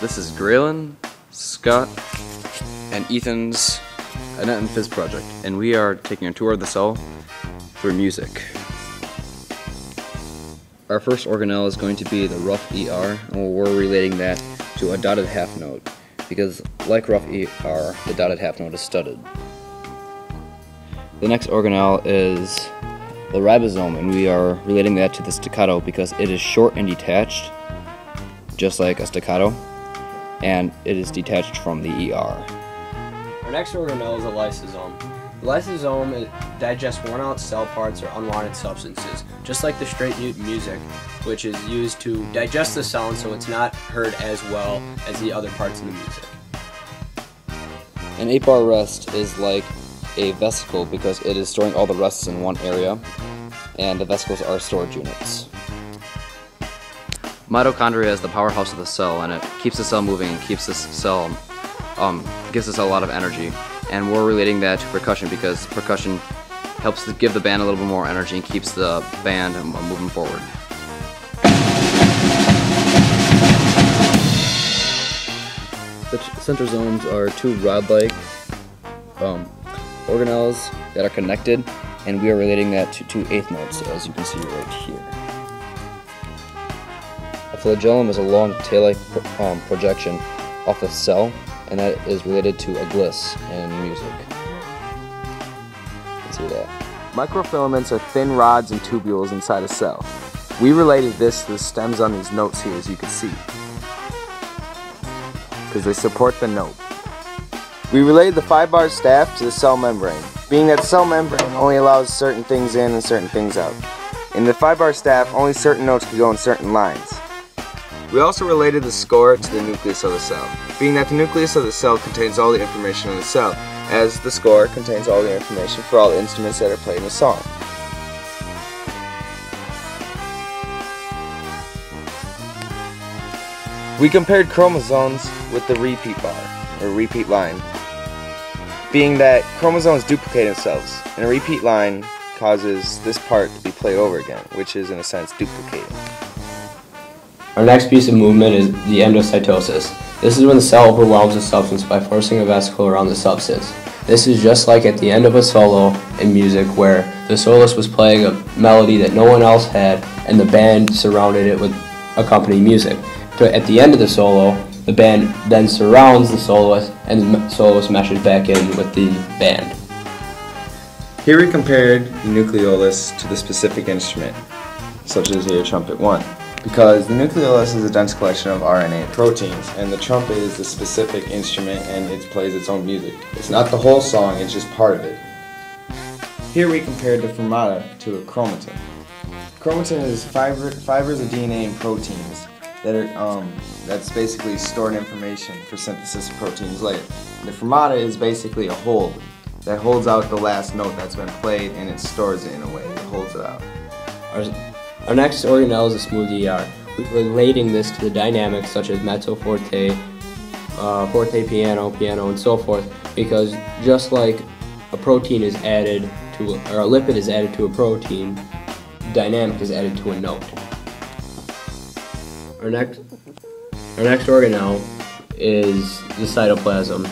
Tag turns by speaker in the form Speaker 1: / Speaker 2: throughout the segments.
Speaker 1: This is Graylin, Scott, and Ethan's Anat and Phys project, and we are taking a tour of the cell through music. Our first organelle is going to be the rough ER, and we're relating that to a dotted half note, because like rough ER, the dotted half note is studded. The next organelle is the ribosome, and we are relating that to the staccato because it is short and detached, just like a staccato, and it is detached from the ER.
Speaker 2: Our next organelle is a lysosome. The lysosome digests worn-out cell parts or unwanted substances, just like the straight mute music, which is used to digest the sound so it's not heard as well as the other parts in the music.
Speaker 1: An 8-bar rest is like a vesicle because it is storing all the rests in one area, and the vesicles are storage units. Mitochondria is the powerhouse of the cell, and it keeps the cell moving and keeps this cell, gives the cell a lot of energy. And we're relating that to percussion because percussion helps to give the band a little bit more energy and keeps the band moving forward. The centrosomes are two rod-like organelles that are connected, and we are relating that to two eighth notes, as you can see right here. A flagellum is a long tail-like projection off the cell, and that is related to a gliss in music. You can see that.
Speaker 3: Microfilaments are thin rods and tubules inside a cell. We related this to the stems on these notes here, as you can see, because they support the note. We related the 5-bar staff to the cell membrane, being that the cell membrane only allows certain things in and certain things out. In the 5-bar staff, only certain notes can go in certain lines. We also related the score to the nucleus of the cell, being that the nucleus of the cell contains all the information in the cell, as the score contains all the information for all the instruments that are played in the song. We compared chromosomes with the repeat bar, or repeat line, being that chromosomes duplicate themselves, and a repeat line causes this part to be played over again, which is in a sense duplicating.
Speaker 2: Our next piece of movement is the endocytosis. This is when the cell overwhelms a substance by forcing a vesicle around the substance. This is just like at the end of a solo in music where the soloist was playing a melody that no one else had and the band surrounded it with accompanying music. But at the end of the solo, the band then surrounds the soloist and the soloist meshes back in with the band.
Speaker 3: Here we compared the nucleolus to the specific instrument, such as here trumpet 1. Because the nucleolus is a dense collection of RNA proteins, and the trumpet is the specific instrument and it plays its own music. It's not the whole song, it's just part of it. Here we compared the fermata to a chromatin. Chromatin is fibers of DNA and proteins that are that's basically stored information for synthesis of proteins later. And the fermata is basically a hold that holds out the last note that's been played, and it stores it in a way. It holds it out.
Speaker 2: Our next organelle is a smooth ER. We're relating this to the dynamics such as mezzo, forte, forte, piano, piano, and so forth, because just like a protein is added to, or a lipid is added to a protein, dynamic is added to a note. Our next organelle is the cytoplasm.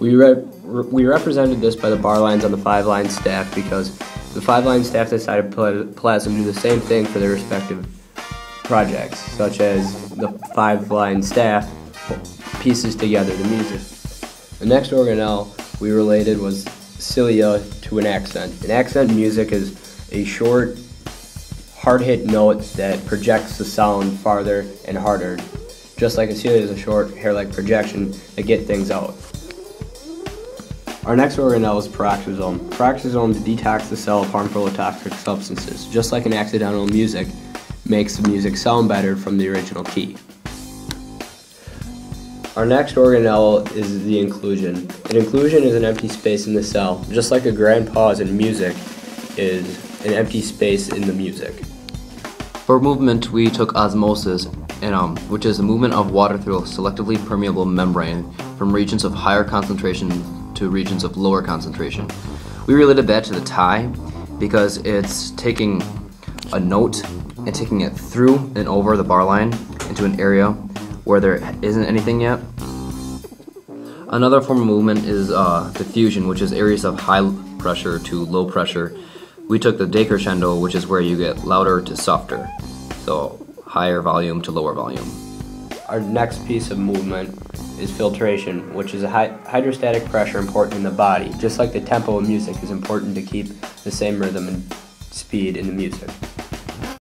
Speaker 2: We represented this by the bar lines on the 5-line staff because the 5-line staff and cytoplasm do the same thing for their respective projects, such as the 5-line staff pieces together the music. The next organelle we related was cilia to an accent. An accent music is a short, hard-hit note that projects the sound farther and harder, just like a cilia is a short, hair-like projection that get things out. Our next organelle is peroxisome. Peroxisome detox the cell of harmful or toxic substances, just like an accidental music makes the music sound better from the original key. Our next organelle is the inclusion. An inclusion is an empty space in the cell, just like a grand pause in music is an empty space in the music.
Speaker 1: For movement, we took osmosis, which is the movement of water through a selectively permeable membrane from regions of higher concentration to regions of lower concentration. We related that to the tie because it's taking a note and taking it through and over the bar line into an area where there isn't anything yet. Another form of movement is diffusion, which is areas of high pressure to low pressure. We took the decrescendo, which is where you get louder to softer, so higher volume to lower volume.
Speaker 2: Our next piece of movement is filtration, which is a hydrostatic pressure important in the body. Just like the tempo of music is important to keep the same rhythm and speed in the music.